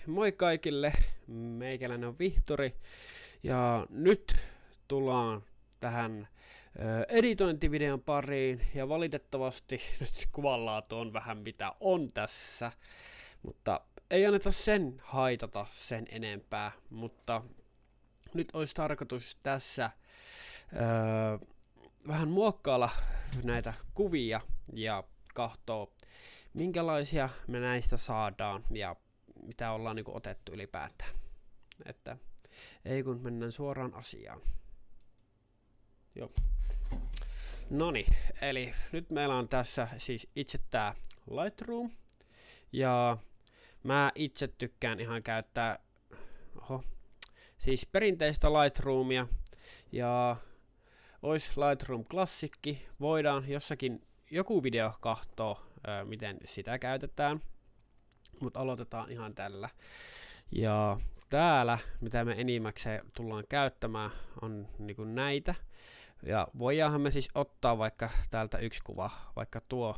moi kaikille, meikäläinen on Vihtori ja nyt tullaan tähän editointivideon pariin ja valitettavasti nyt kuvanlaatu on vähän mitä on tässä, mutta ei anneta sen haitata sen enempää, mutta nyt olisi tarkoitus tässä vähän muokkailla näitä kuvia ja katsoa minkälaisia me näistä saadaan ja mitä ollaan niinku otettu ylipäätään. Että ei kun mennään suoraan asiaan. Joo. Noni, eli nyt meillä on tässä siis itse tää Lightroom. Ja mä itse tykkään ihan käyttää siis perinteistä Lightroomia. Ja ois Lightroom klassikki. Voidaan jossakin joku video kahtoo, miten sitä käytetään. Mutta aloitetaan ihan tällä. Ja täällä, mitä me enimmäkseen tullaan käyttämään, on niinku näitä. Ja voidaanhan me siis ottaa vaikka täältä yksi kuva, vaikka tuo,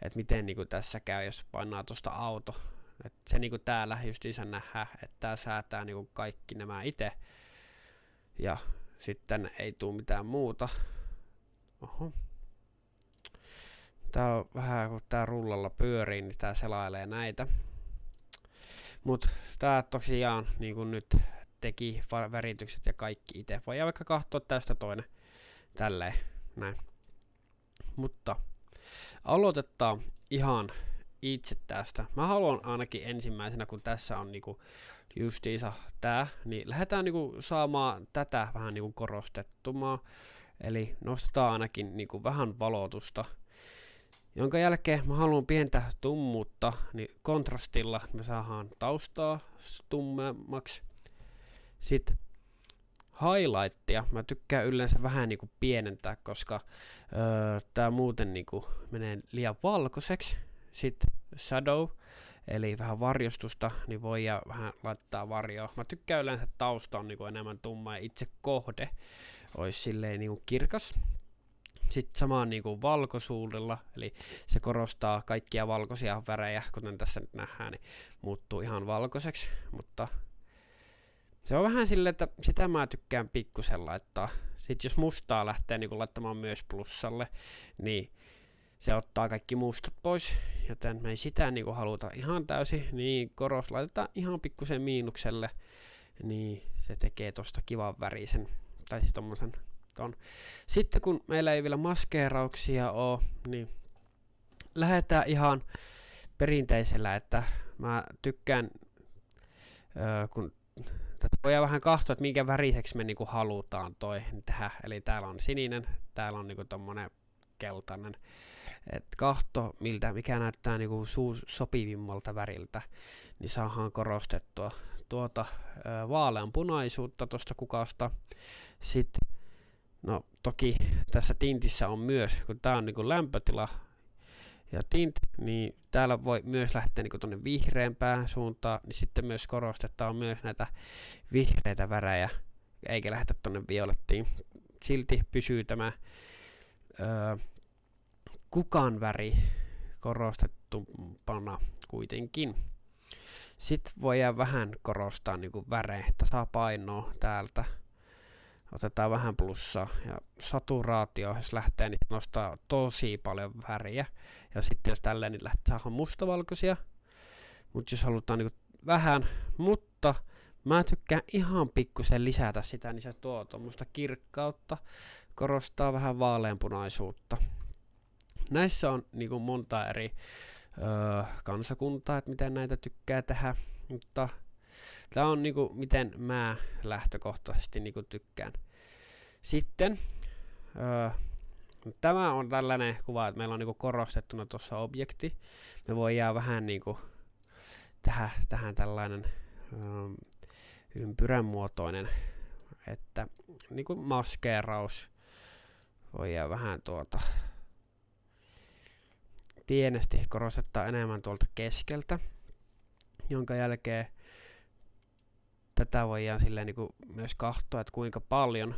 että miten niinku tässä käy, jos painaa tuosta auto. Et se niinku täällä justiinsa nähdään, että tää säätää niinku kaikki nämä itse. Ja sitten ei tuu mitään muuta. Oho. Tää on vähän kun tää rullalla pyörii, niin tää selailee näitä. Mut tää tosiaan niinku nyt teki väritykset ja kaikki itse. Voi vaikka katsoa tästä toinen tälleen näin. Mutta aloitetaan ihan itse tästä. Mä haluan ainakin ensimmäisenä, kun tässä on niinku justiinsa tää, niin lähdetään niinku saamaan tätä vähän niinku korostettumaan. Eli nostetaan ainakin niinku vähän valotusta. Jonka jälkeen mä haluan pientä tummuutta, niin kontrastilla me saadaan taustaa tummemmaksi. Sitten highlightia mä tykkään yleensä vähän niinku pienentää, koska tää muuten niinku menee liian valkoiseksi. Sitten shadow, eli vähän varjostusta, niin voi vähän laittaa varjoa. Mä tykkään yleensä tausta on niinku enemmän tumma ja itse kohde olisi silleen niinku kirkas. Sitten samaan niinku valkoisuudella, eli se korostaa kaikkia valkoisia värejä, kuten tässä nyt nähdään, niin muuttuu ihan valkoiseksi, mutta se on vähän silleen, että sitä mä tykkään pikkusen laittaa. Sitten jos mustaa lähtee niinku laittamaan myös plussalle, niin se ottaa kaikki mustat pois, joten me ei sitä niinku haluta ihan täysin, niin laitetaan ihan pikkusen miinukselle, niin se tekee tosta kivan värisen, tai siis tommosen ton. Sitten kun meillä ei vielä maskeerauksia ole, niin lähdetään ihan perinteisellä, että mä tykkään, kun tätä voidaan vähän katsoa, että minkä väriseksi me niinku halutaan toi tehdä. Eli täällä on sininen, täällä on niinku tommonen keltainen. Et kahto, mikä näyttää niinku sopivimmalta väriltä, niin saadaan korostettua tuota vaaleanpunaisuutta tuosta kukasta. Sitten no toki tässä tintissä on myös, kun tää on niinku lämpötila ja tint, niin täällä voi myös lähteä niinku tonne vihreämpään suuntaan, niin sitten myös korostetaan myös näitä vihreitä värejä, eikä lähdetä tonne violettiin. Silti pysyy tämä kukan väri korostettupana kuitenkin. Sitten voidaan vähän korostaa niinku värejä, tasapainoa täältä. Otetaan vähän plussaa ja saturaatio, jos lähtee, niin nostaa tosi paljon väriä. Ja sitten jos tälleen, niin lähtee saada mustavalkoisia. Mutta jos halutaan niin vähän, mutta mä tykkään ihan pikkusen lisätä sitä, niin se tuo tuommoista kirkkautta, korostaa vähän vaaleanpunaisuutta. Näissä on niin kuin monta eri kansakuntaa, että miten näitä tykkää tehdä, mutta tämä on niinku miten mä lähtökohtaisesti niinku tykkään. Sitten tämä on tällainen kuva, että meillä on niinku korostettuna tuossa objekti. Me voidaan vähän niinku tähän tällainen ympyrän muotoinen, että niinku maskeeraus voidaan vähän pienesti korostettaa enemmän tuolta keskeltä, jonka jälkeen tätä voidaan silleen niinku myös katsoa, että kuinka paljon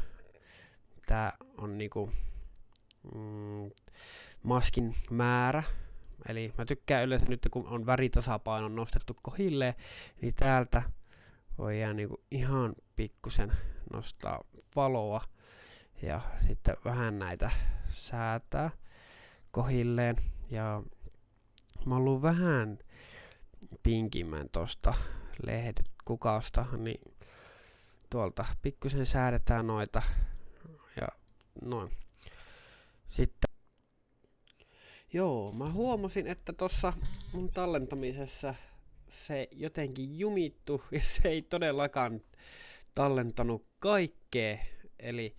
tää on niinku maskin määrä. Eli mä tykkään yleensä nyt kun on väritasapaino nostettu kohilleen, niin täältä voidaan niinku ihan pikkusen nostaa valoa ja sitten vähän näitä säätää kohilleen. Ja mä oon vähän pinkimmän tosta kukasta, niin tuolta pikkusen säädetään noita ja noin. Sitten joo, mä huomasin, että tossa mun tallentamisessa se jotenkin jumittu ja se ei todellakaan tallentanut kaikkea. Eli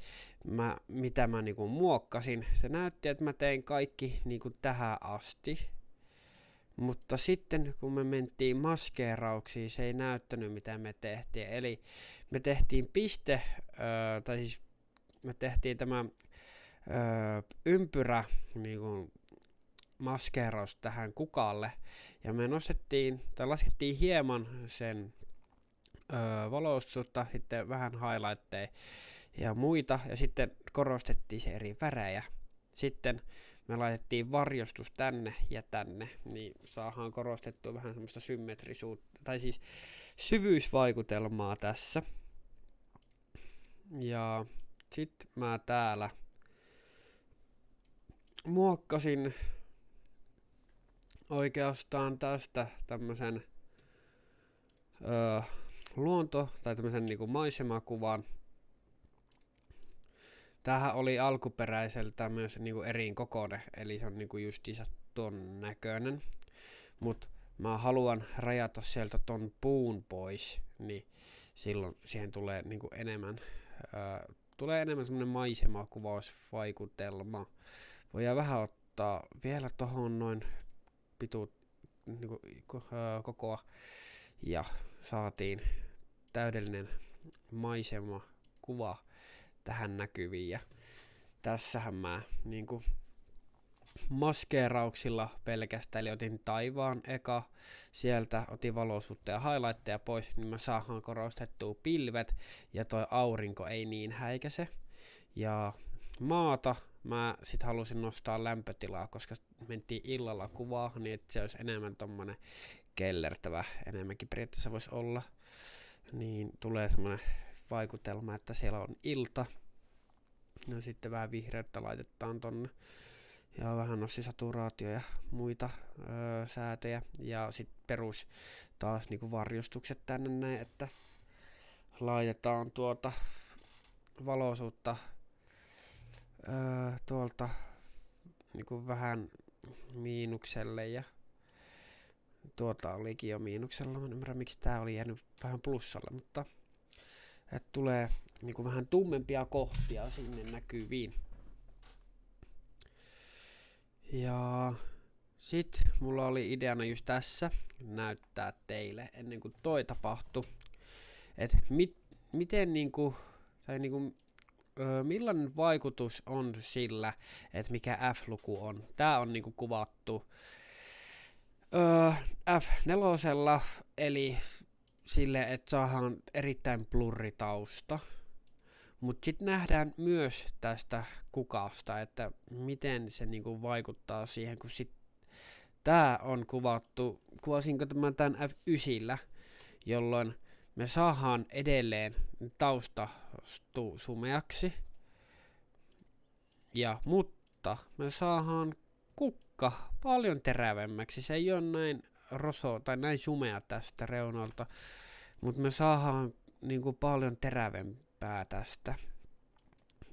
mitä mä niinku muokkasin, se näytti, että mä tein kaikki niinku tähän asti. Mutta sitten kun me mentiin maskeerauksiin, se ei näyttänyt mitä me tehtiin. Eli me tehtiin tai siis me tehtiin tämä ympyrä niinku maskeeraus tähän kukalle. Ja me laskettiin hieman sen valostusta, sitten vähän highlightteja ja muita. Ja sitten korostettiin se eri värejä. Sitten me laitettiin varjostus tänne ja tänne, niin saadaan korostettua vähän semmoista symmetrisuutta, tai siis syvyysvaikutelmaa tässä. Ja sit mä täällä muokkasin oikeastaan tästä tämmösen tai tämmösen niinku maisemakuvan. Tämähän oli alkuperäiseltä myös niinku eri kokoinen, eli se on niinku justiinsa ton näköinen. Mut mä haluan rajata sieltä ton puun pois, niin silloin siihen tulee niinku enemmän semmonen maisemakuvausvaikutelma. Voidaan vähän ottaa vielä tohon noin niinku, kokoa ja saatiin täydellinen maisemakuva tähän näkyviin. Ja tässähän mä niinku maskeerauksilla pelkästään, eli otin taivaan eka, sieltä otin valoisuutta ja highlightteja pois, niin mä saadaan korostettua pilvet ja toi aurinko ei niin häikäse. Ja maata mä sit halusin nostaa lämpötilaa, koska mentiin illalla kuvaa, niin että se olisi enemmän tommonen kellertävä, enemmänkin periaatteessa voisi olla. Niin tulee semmonen vaikutelma, että siellä on ilta. No sitten vähän vihreyttä laitetaan tonne. Ja vähän saturaatio ja muita säätöjä. Ja sitten perus taas niinku varjostukset tänne näin, että laitetaan tuota valoisuutta tuolta niinku vähän miinukselle ja tuolta olikin jo miinuksella. Mä en ymmärrä miksi tää oli jäänyt vähän plussalle, mutta että tulee niinku vähän tummempia kohtia sinne näkyviin. Ja sit mulla oli ideana just tässä näyttää teille ennen kuin toi tapahtui, että miten niinku, tai niinku, millainen vaikutus on sillä, että mikä F-luku on. Tää on niinku kuvattu F4, eli sille, että saadaan erittäin blurritausta. Mutta sitten nähdään myös tästä kukasta, että miten se niinku vaikuttaa siihen, kun sit tää on kuvasinko tämän F9, jolloin me saadaan edelleen tausta sumeaksi, mutta me saadaan kukka paljon terävemmäksi. Se ei ole näin roso tai näin sumea tästä reunalta, mutta me saadaan niinku paljon terävempää tästä,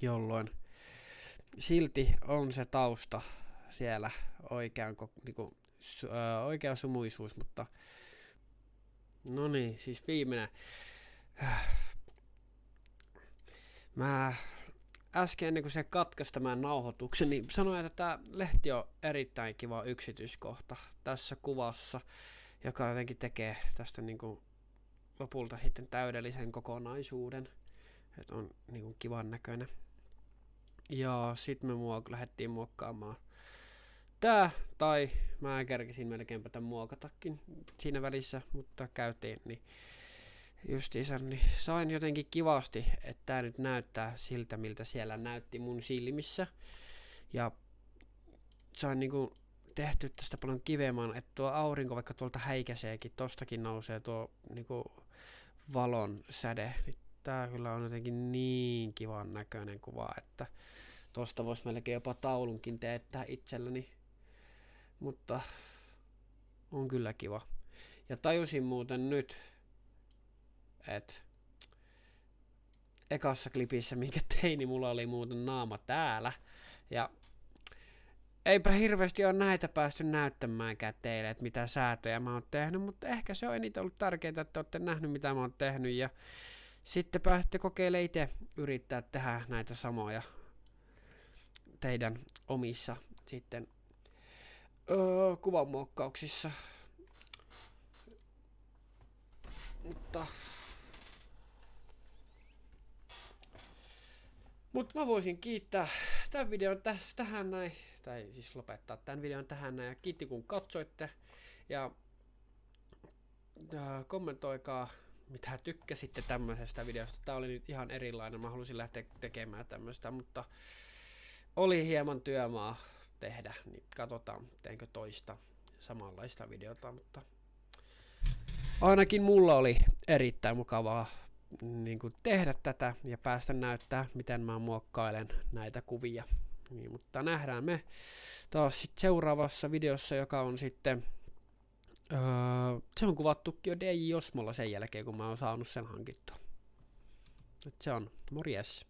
jolloin silti on se tausta siellä oikea sumuisuus, mutta no niin, siis viimeinen. Mä äsken ennen kuin se katkaisi tämän nauhoituksen, niin sanoin, että tämä lehti on erittäin kiva yksityiskohta tässä kuvassa, joka jotenkin tekee tästä niinku lopulta sitten täydellisen kokonaisuuden. Että on niinku kivan näköinen. Ja sit me lähdettiin muokkaamaan tää, tai mä kerkesin melkeinpä tämän muokatakin siinä välissä, mutta käytiin niin justiinsa, niin sain jotenkin kivasti, että tää nyt näyttää siltä, miltä siellä näytti mun silmissä. Ja sain niinku tehty tästä paljon kivemman, että tuo aurinko vaikka tuolta häikäiseekin, tostakin nousee tuo niinku valon säde, niin tää kyllä on jotenkin niin kivan näköinen kuva, että tosta vois melkein jopa taulunkin teettää itselleni, mutta on kyllä kiva. Ja tajusin muuten nyt, että ekassa klipissä, minkä tein, niin mulla oli muuten naama täällä. Ja eipä hirveästi ole näitä päästy näyttämäänkään teille, että mitä säätöjä mä oon tehnyt, mutta ehkä se on eniten ollut tärkeää, että olette nähnyt, mitä mä oon tehnyt. Ja sitten pääsette kokeilemaan itse yrittää tehdä näitä samoja teidän omissa sitten kuvanmuokkauksissa. Mutta mä voisin kiittää tämän videon tähän näin, tai siis lopettaa tämän videon tähän näin, ja kiitti kun katsoitte, ja kommentoikaa mitä tykkäsitte tämmöisestä videosta. Tää oli nyt ihan erilainen, mä halusin lähteä tekemään tämmöistä, mutta oli hieman työmaa tehdä, niin katsotaan teenkö toista samanlaista videota, mutta ainakin mulla oli erittäin mukavaa niin kuin tehdä tätä ja päästä näyttää, miten mä muokkailen näitä kuvia. Niin, mutta nähdään me taas sit seuraavassa videossa, joka on sitten se on kuvattukin jo DJ Osmolla sen jälkeen, kun mä oon saanut sen hankittua. Se on morjes.